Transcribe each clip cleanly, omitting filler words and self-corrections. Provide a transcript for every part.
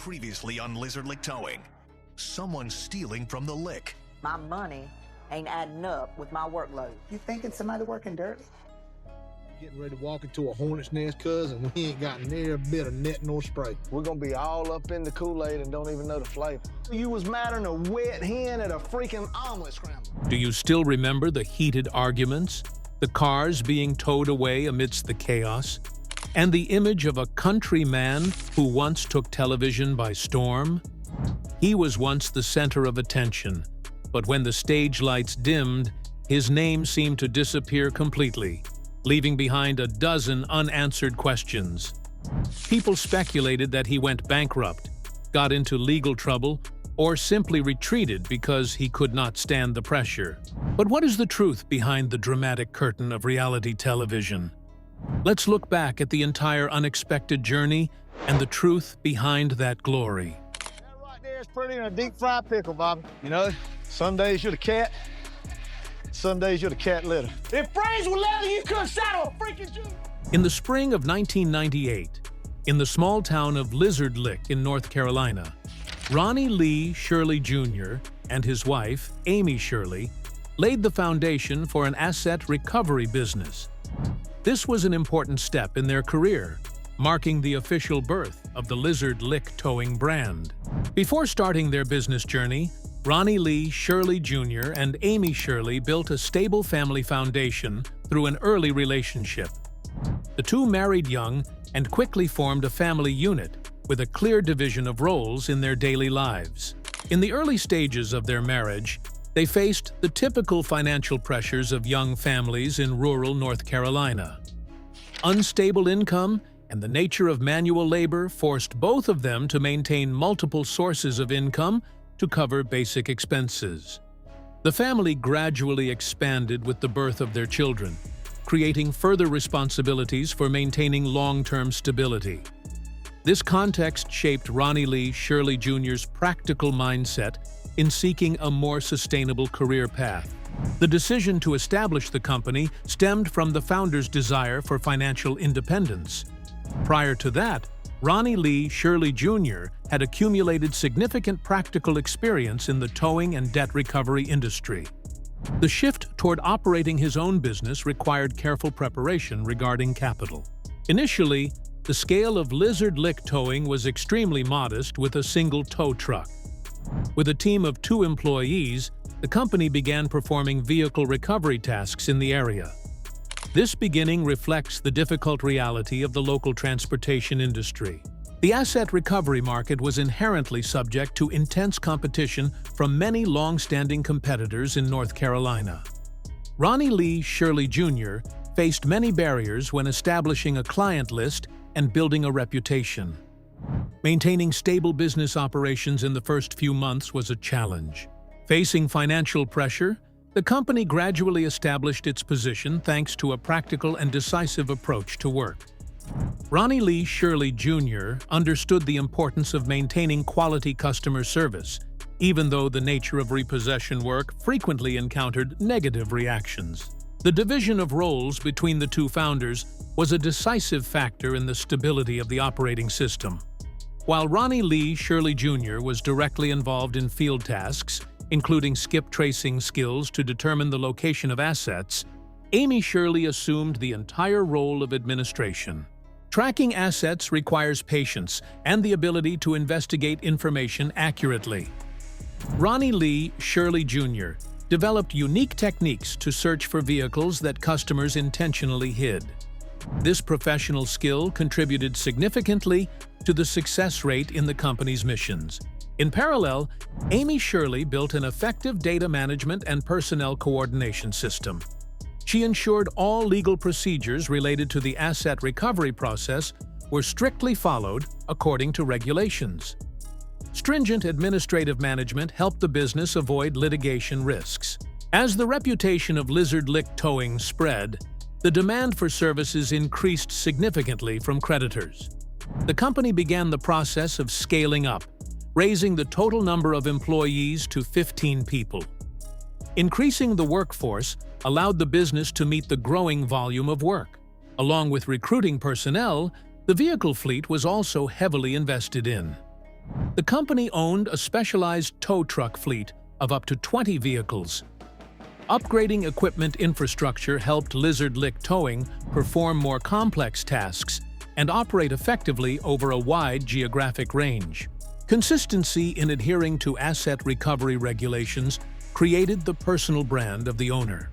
Previously on Lizard Lick Towing, someone stealing from the lick. My money ain't adding up with my workload. You thinking somebody working dirty? Getting ready to walk into a hornet's nest, cuz, and we ain't got near a bit of net nor spray. We're gonna be all up in the Kool-Aid and don't even know the flavor. You was madder than a wet hen at a freaking omelet scramble. Do you still remember the heated arguments, the cars being towed away amidst the chaos, and the image of a country man who once took television by storm? He was once the center of attention, but when the stage lights dimmed, his name seemed to disappear completely, leaving behind a dozen unanswered questions. People speculated that he went bankrupt, got into legal trouble, or simply retreated because he could not stand the pressure. But what is the truth behind the dramatic curtain of reality television? Let's look back at the entire unexpected journey and the truth behind that glory. That right there is pretty in a deep fried pickle, Bobby. You know, some days you're the cat, some days you're the cat litter. If frames were leather, you couldn't saddle a freaking Jew. In the spring of 1998, in the small town of Lizard Lick in North Carolina, Ronnie Lee Shirley Jr. and his wife, Amy Shirley, laid the foundation for an asset recovery business. This was an important step in their career, marking the official birth of the Lizard Lick Towing brand. Before starting their business journey, Ronnie Lee Shirley Jr. and Amy Shirley built a stable family foundation through an early relationship. The two married young and quickly formed a family unit with a clear division of roles in their daily lives. In the early stages of their marriage, they faced the typical financial pressures of young families in rural North Carolina. Unstable income and the nature of manual labor forced both of them to maintain multiple sources of income to cover basic expenses. The family gradually expanded with the birth of their children, creating further responsibilities for maintaining long-term stability. This context shaped Ronnie Lee Shirley Jr.'s practical mindset in seeking a more sustainable career path. The decision to establish the company stemmed from the founder's desire for financial independence. Prior to that, Ronnie Lee Shirley Jr. had accumulated significant practical experience in the towing and debt recovery industry. The shift toward operating his own business required careful preparation regarding capital. Initially, the scale of Lizard Lick Towing was extremely modest with a single tow truck. With a team of 2 employees, the company began performing vehicle recovery tasks in the area. This beginning reflects the difficult reality of the local transportation industry. The asset recovery market was inherently subject to intense competition from many long-standing competitors in North Carolina. Ronnie Lee Shirley Jr. faced many barriers when establishing a client list and building a reputation. Maintaining stable business operations in the first few months was a challenge. Facing financial pressure, the company gradually established its position thanks to a practical and decisive approach to work. Ronnie Lee Shirley Jr. understood the importance of maintaining quality customer service, even though the nature of repossession work frequently encountered negative reactions. The division of roles between the two founders was a decisive factor in the stability of the operating system. While Ronnie Lee Shirley Jr. was directly involved in field tasks, including skip tracing skills to determine the location of assets, Amy Shirley assumed the entire role of administration. Tracking assets requires patience and the ability to investigate information accurately. Ronnie Lee Shirley Jr. developed unique techniques to search for vehicles that customers intentionally hid. This professional skill contributed significantly to the success rate in the company's missions. In parallel, Amy Shirley built an effective data management and personnel coordination system. She ensured all legal procedures related to the asset recovery process were strictly followed according to regulations. Stringent administrative management helped the business avoid litigation risks. As the reputation of Lizard Lick Towing spread, the demand for services increased significantly from creditors. The company began the process of scaling up, raising the total number of employees to 15 people. Increasing the workforce allowed the business to meet the growing volume of work. Along with recruiting personnel, the vehicle fleet was also heavily invested in. The company owned a specialized tow truck fleet of up to 20 vehicles. Upgrading equipment infrastructure helped Lizard Lick Towing perform more complex tasks and operate effectively over a wide geographic range. Consistency in adhering to asset recovery regulations created the personal brand of the owner.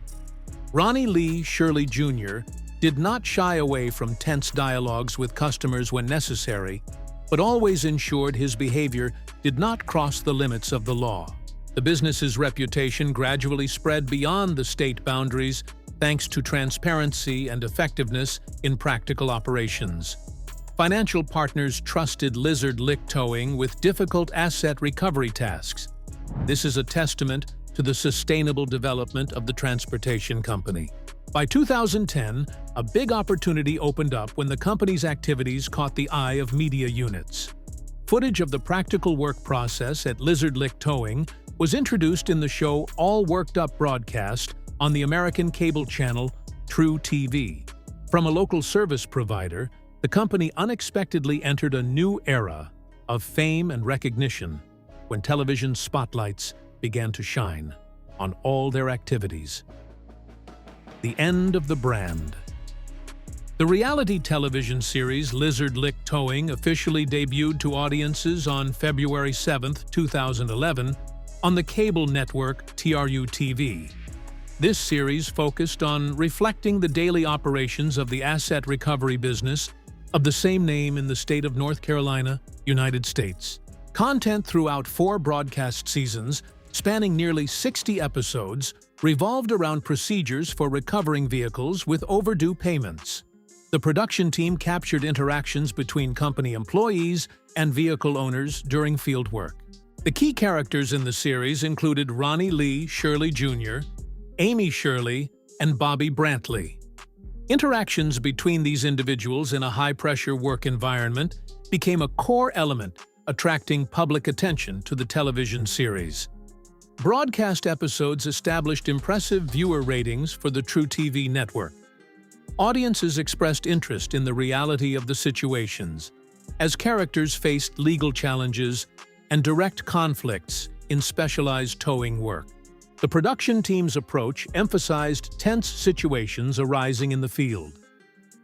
Ronnie Lee Shirley Jr. did not shy away from tense dialogues with customers when necessary, but always ensured his behavior did not cross the limits of the law. The business's reputation gradually spread beyond the state boundaries thanks to transparency and effectiveness in practical operations. Financial partners trusted Lizard Lick Towing with difficult asset recovery tasks. This is a testament to the sustainable development of the transportation company. By 2010, a big opportunity opened up when the company's activities caught the eye of media units. Footage of the practical work process at Lizard Lick Towing was introduced in the show All Worked Up broadcast on the American cable channel True TV. From a local service provider, the company unexpectedly entered a new era of fame and recognition when television spotlights began to shine on all their activities. The end of the brand. The reality television series Lizard Lick Towing officially debuted to audiences on February 7, 2011, on the cable network TRU-TV. This series focused on reflecting the daily operations of the asset recovery business of the same name in the state of North Carolina, United States. Content throughout 4 broadcast seasons, spanning nearly 60 episodes, revolved around procedures for recovering vehicles with overdue payments. The production team captured interactions between company employees and vehicle owners during field work. The key characters in the series included Ronnie Lee Shirley Jr., Amy Shirley, and Bobby Brantley. Interactions between these individuals in a high-pressure work environment became a core element, attracting public attention to the television series. Broadcast episodes established impressive viewer ratings for the True TV network. Audiences expressed interest in the reality of the situations, as characters faced legal challenges and direct conflicts in specialized towing work. The production team's approach emphasized tense situations arising in the field.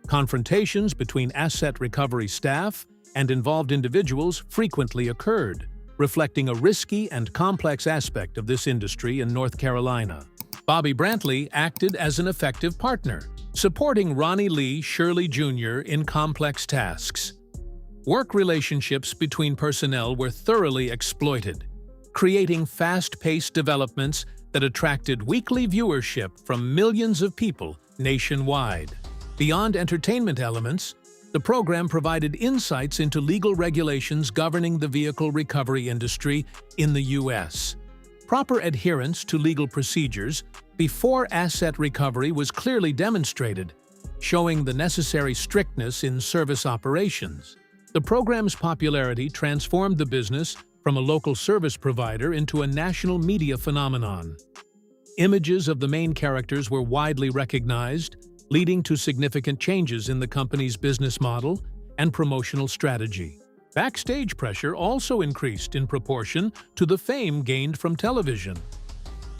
Confrontations between asset recovery staff and involved individuals frequently occurred, reflecting a risky and complex aspect of this industry in North Carolina. Bobby Brantley acted as an effective partner, supporting Ronnie Lee Shirley Jr. in complex tasks. Work relationships between personnel were thoroughly exploited, creating fast-paced developments that attracted weekly viewership from millions of people nationwide. Beyond entertainment elements, the program provided insights into legal regulations governing the vehicle recovery industry in the U.S. Proper adherence to legal procedures before asset recovery was clearly demonstrated, showing the necessary strictness in service operations. The program's popularity transformed the business from a local service provider into a national media phenomenon. Images of the main characters were widely recognized, leading to significant changes in the company's business model and promotional strategy. Backstage pressure also increased in proportion to the fame gained from television.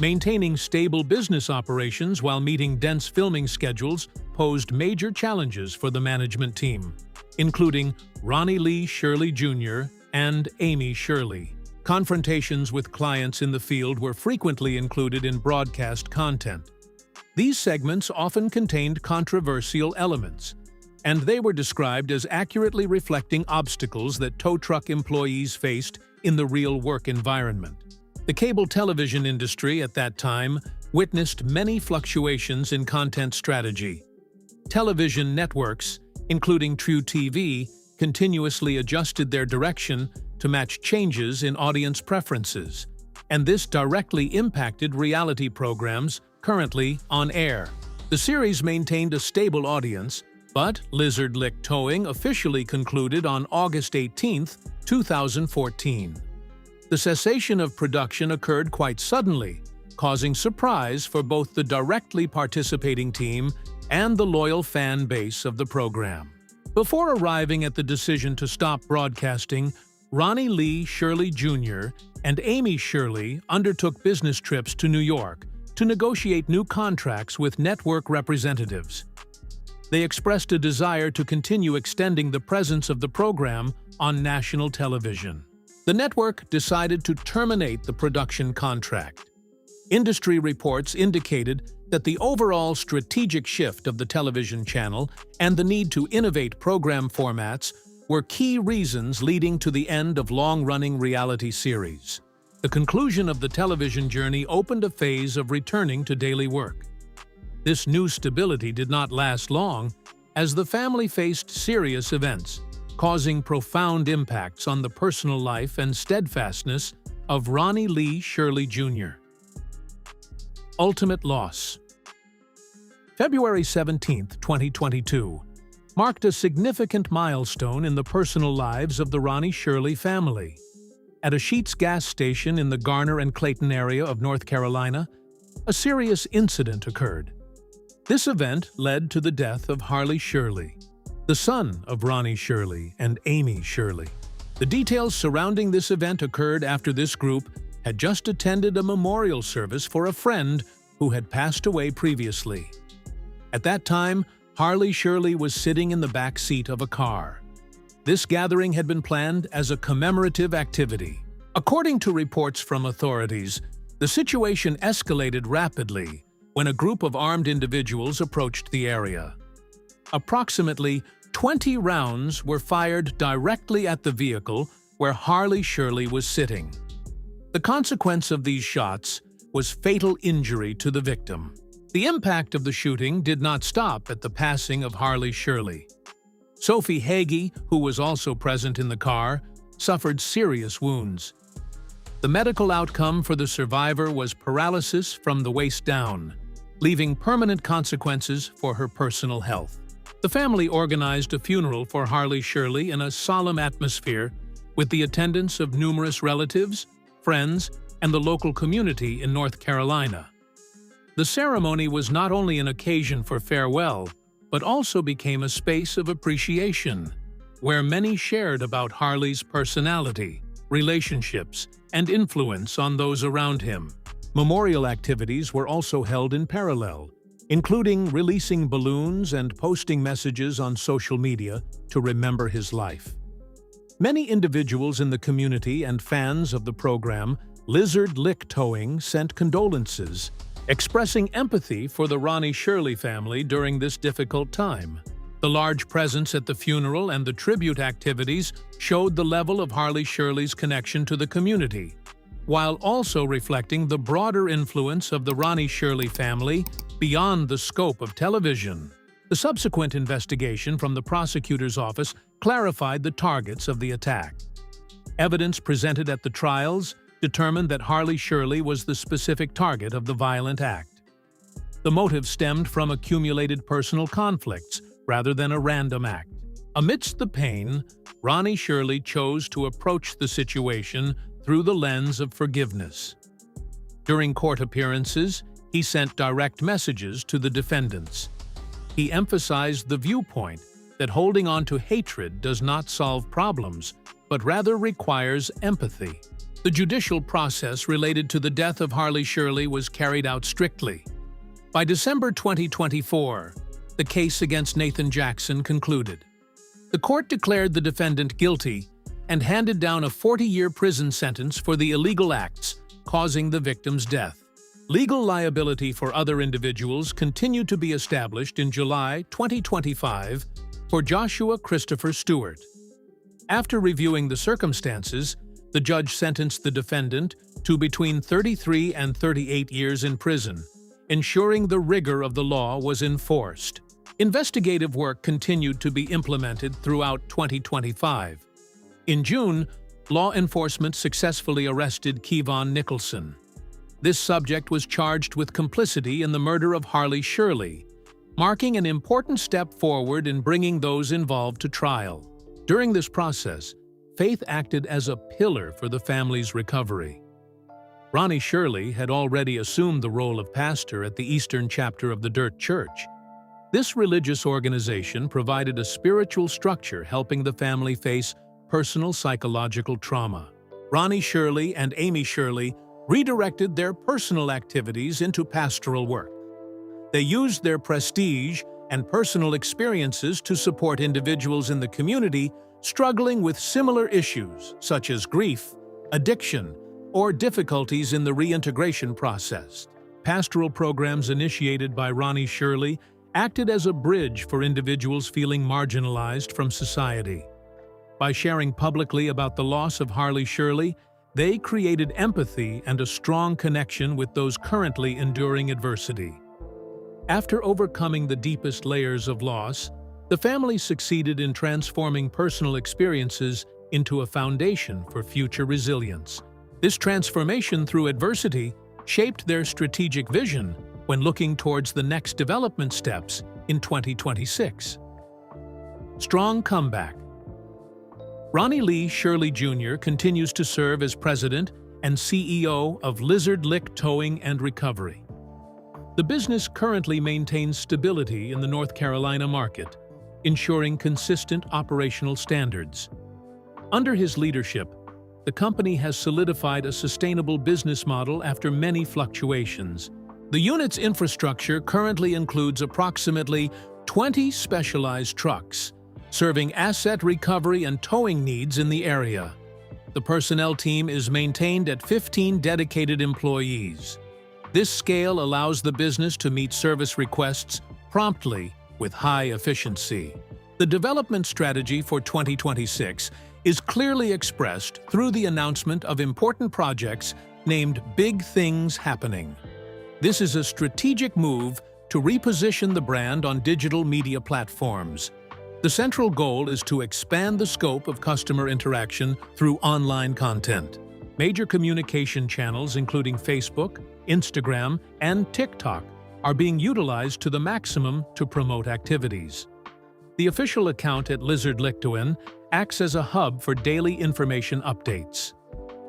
Maintaining stable business operations while meeting dense filming schedules posed major challenges for the management team, including Ronnie Lee Shirley Jr. and Amy Shirley. Confrontations with clients in the field were frequently included in broadcast content. These segments often contained controversial elements, and they were described as accurately reflecting obstacles that tow truck employees faced in the real work environment. The cable television industry at that time witnessed many fluctuations in content strategy. Television networks, including True TV, continuously adjusted their direction to match changes in audience preferences, and this directly impacted reality programs currently on air. The series maintained a stable audience, but Lizard Lick Towing officially concluded on August 18, 2014. The cessation of production occurred quite suddenly, causing surprise for both the directly participating team and the loyal fan base of the program. Before arriving at the decision to stop broadcasting, Ronnie Lee Shirley Jr. and Amy Shirley undertook business trips to New York to negotiate new contracts with network representatives. They expressed a desire to continue extending the presence of the program on national television. The network decided to terminate the production contract. Industry reports indicated that the overall strategic shift of the television channel and the need to innovate program formats were key reasons leading to the end of long-running reality series. The conclusion of the television journey opened a phase of returning to daily work. This new stability did not last long, as the family faced serious events, causing profound impacts on the personal life and steadfastness of Ronnie Lee Shirley Jr. Ultimate loss. February 17, 2022, marked a significant milestone in the personal lives of the Ronnie Shirley family. At a Sheetz gas station in the Garner and Clayton area of North Carolina, a serious incident occurred. This event led to the death of Harley Shirley, the son of Ronnie Shirley and Amy Shirley. The details surrounding this event occurred after this group had just attended a memorial service for a friend who had passed away previously. At that time, Harley Shirley was sitting in the back seat of a car. This gathering had been planned as a commemorative activity. According to reports from authorities, the situation escalated rapidly when a group of armed individuals approached the area. Approximately 20 rounds were fired directly at the vehicle where Harley Shirley was sitting. The consequence of these shots was fatal injury to the victim. The impact of the shooting did not stop at the passing of Harley Shirley. Sophie Hagee, who was also present in the car, suffered serious wounds. The medical outcome for the survivor was paralysis from the waist down, leaving permanent consequences for her personal health. The family organized a funeral for Harley Shirley in a solemn atmosphere with the attendance of numerous relatives, friends, and the local community in North Carolina. The ceremony was not only an occasion for farewell, but also became a space of appreciation, where many shared about Harley's personality, relationships, and influence on those around him. Memorial activities were also held in parallel, including releasing balloons and posting messages on social media to remember his life. Many individuals in the community and fans of the program Lizard Lick Towing sent condolences, expressing empathy for the Ronnie Shirley family during this difficult time. The large presence at the funeral and the tribute activities showed the level of Harley Shirley's connection to the community, while also reflecting the broader influence of the Ronnie Shirley family beyond the scope of television. The subsequent investigation from the prosecutor's office clarified the targets of the attack. Evidence presented at the trials determined that Harley Shirley was the specific target of the violent act. The motive stemmed from accumulated personal conflicts rather than a random act. Amidst the pain, Ronnie Shirley chose to approach the situation through the lens of forgiveness. During court appearances, he sent direct messages to the defendants. He emphasized the viewpoint that holding on to hatred does not solve problems, but rather requires empathy. The judicial process related to the death of Harley Shirley was carried out strictly. By December 2024, the case against Nathan Jackson concluded. The court declared the defendant guilty and handed down a 40-year prison sentence for the illegal acts causing the victim's death. Legal liability for other individuals continued to be established in July 2025 for Joshua Christopher Stewart. After reviewing the circumstances, the judge sentenced the defendant to between 33 and 38 years in prison, ensuring the rigor of the law was enforced. Investigative work continued to be implemented throughout 2025. In June, law enforcement successfully arrested Kevon Nicholson. This subject was charged with complicity in the murder of Harley Shirley, marking an important step forward in bringing those involved to trial. During this process, faith acted as a pillar for the family's recovery. Ronnie Shirley had already assumed the role of pastor at the Eastern chapter of the Dirt Church. This religious organization provided a spiritual structure helping the family face personal psychological trauma. Ronnie Shirley and Amy Shirley redirected their personal activities into pastoral work. They used their prestige and personal experiences to support individuals in the community struggling with similar issues such as grief, addiction, or difficulties in the reintegration process. Pastoral programs initiated by Ronnie Shirley acted as a bridge for individuals feeling marginalized from society. By sharing publicly about the loss of Harley Shirley, they created empathy and a strong connection with those currently enduring adversity. After overcoming the deepest layers of loss, the family succeeded in transforming personal experiences into a foundation for future resilience. This transformation through adversity shaped their strategic vision when looking towards the next development steps in 2026. Strong comeback. Ronnie Lee Shirley Jr. continues to serve as president and CEO of Lizard Lick Towing and Recovery. The business currently maintains stability in the North Carolina market, ensuring consistent operational standards. Under his leadership, the company has solidified a sustainable business model after many fluctuations. The unit's infrastructure currently includes approximately 20 specialized trucks, serving asset recovery and towing needs in the area. The personnel team is maintained at 15 dedicated employees. This scale allows the business to meet service requests promptly with high efficiency. The development strategy for 2026 is clearly expressed through the announcement of important projects named Big Things Happening. This is a strategic move to reposition the brand on digital media platforms. The central goal is to expand the scope of customer interaction through online content. Major communication channels including Facebook, Instagram, and TikTok are being utilized to the maximum to promote activities. The official account at Lizard Lick Towing acts as a hub for daily information updates.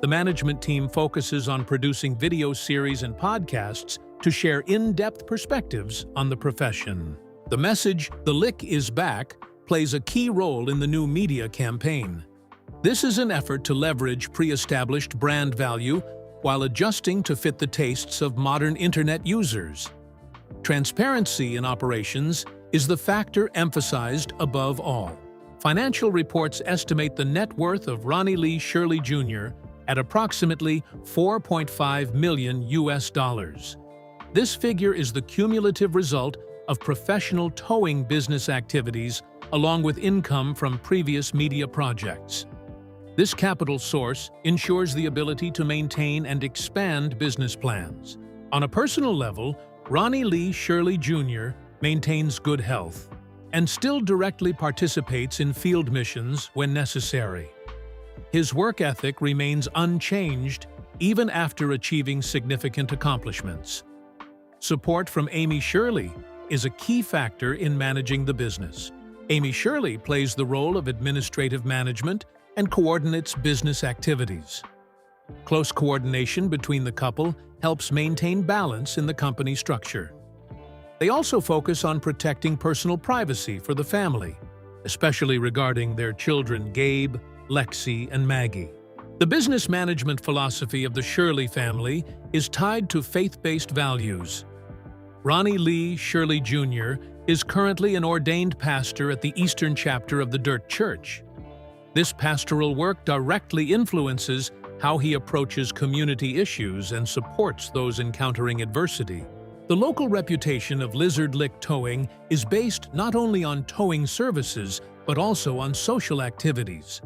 The management team focuses on producing video series and podcasts to share in-depth perspectives on the profession. The message, "The Lick is back," plays a key role in the new media campaign. This is an effort to leverage pre-established brand value while adjusting to fit the tastes of modern internet users. Transparency in operations is the factor emphasized above all. Financial reports estimate the net worth of Ronnie Lee Shirley Jr. at approximately $4.5 million. This figure is the cumulative result of professional towing business activities along with income from previous media projects. This capital source ensures the ability to maintain and expand business plans. On a personal level, Ronnie Lee Shirley Jr. maintains good health and still directly participates in field missions when necessary. His work ethic remains unchanged even after achieving significant accomplishments. Support from Amy Shirley is a key factor in managing the business. Amy Shirley plays the role of administrative management and coordinates business activities. Close coordination between the couple helps maintain balance in the company structure. They also focus on protecting personal privacy for the family, especially regarding their children Gabe, Lexi, and Maggie. The business management philosophy of the Shirley family is tied to faith-based values. Ronnie Lee Shirley Jr. is currently an ordained pastor at the Eastern chapter of the Dirt Church. This pastoral work directly influences how he approaches community issues and supports those encountering adversity. The local reputation of Lizard Lick Towing is based not only on towing services, but also on social activities.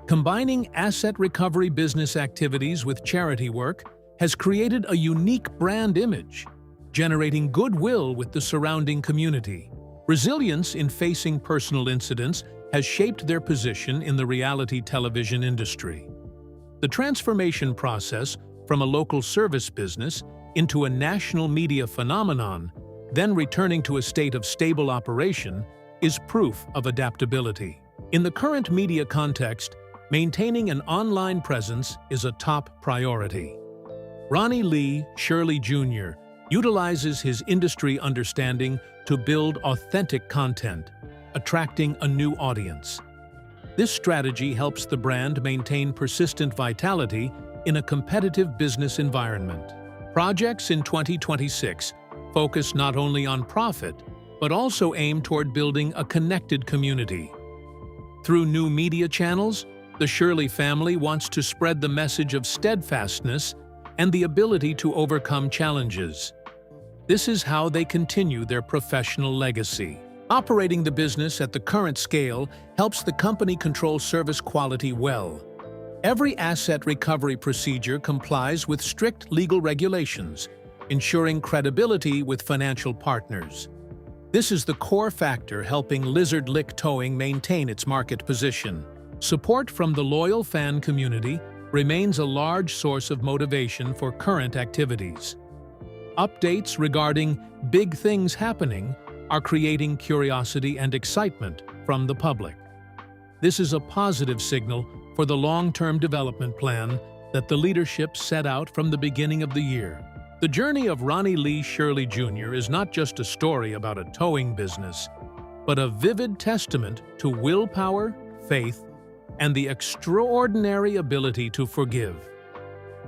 Combining asset recovery business activities with charity work has created a unique brand image, generating goodwill with the surrounding community. Resilience in facing personal incidents has shaped their position in the reality television industry. The transformation process from a local service business into a national media phenomenon, then returning to a state of stable operation, is proof of adaptability. In the current media context, maintaining an online presence is a top priority. Ronnie Lee Shirley Jr. utilizes his industry understanding to build authentic content, attracting a new audience. This strategy helps the brand maintain persistent vitality in a competitive business environment. Projects in 2026 focus not only on profit, but also aim toward building a connected community. Through new media channels, the Shirley family wants to spread the message of steadfastness and the ability to overcome challenges. This is how they continue their professional legacy. Operating the business at the current scale helps the company control service quality well. Every asset recovery procedure complies with strict legal regulations, ensuring credibility with financial partners. This is the core factor helping Lizard Lick Towing maintain its market position. Support from the loyal fan community remains a large source of motivation for current activities. Updates regarding big things happening are creating curiosity and excitement from the public. This is a positive signal for the long-term development plan that the leadership set out from the beginning of the year. The journey of Ronnie Lee Shirley Jr. is not just a story about a towing business, but a vivid testament to willpower, faith, and the extraordinary ability to forgive.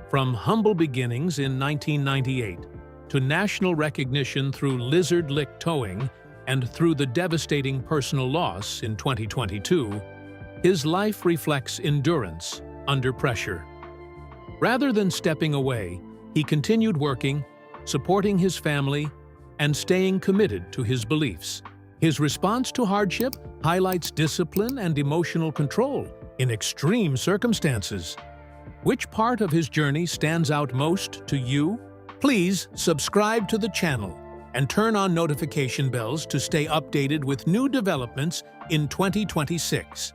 From humble beginnings in 1998 to national recognition through Lizard Lick Towing and through the devastating personal loss in 2022, his life reflects endurance under pressure. Rather than stepping away, he continued working, supporting his family, and staying committed to his beliefs. His response to hardship highlights discipline and emotional control in extreme circumstances. Which part of his journey stands out most to you? Please subscribe to the channel and turn on notification bells to stay updated with new developments in 2026.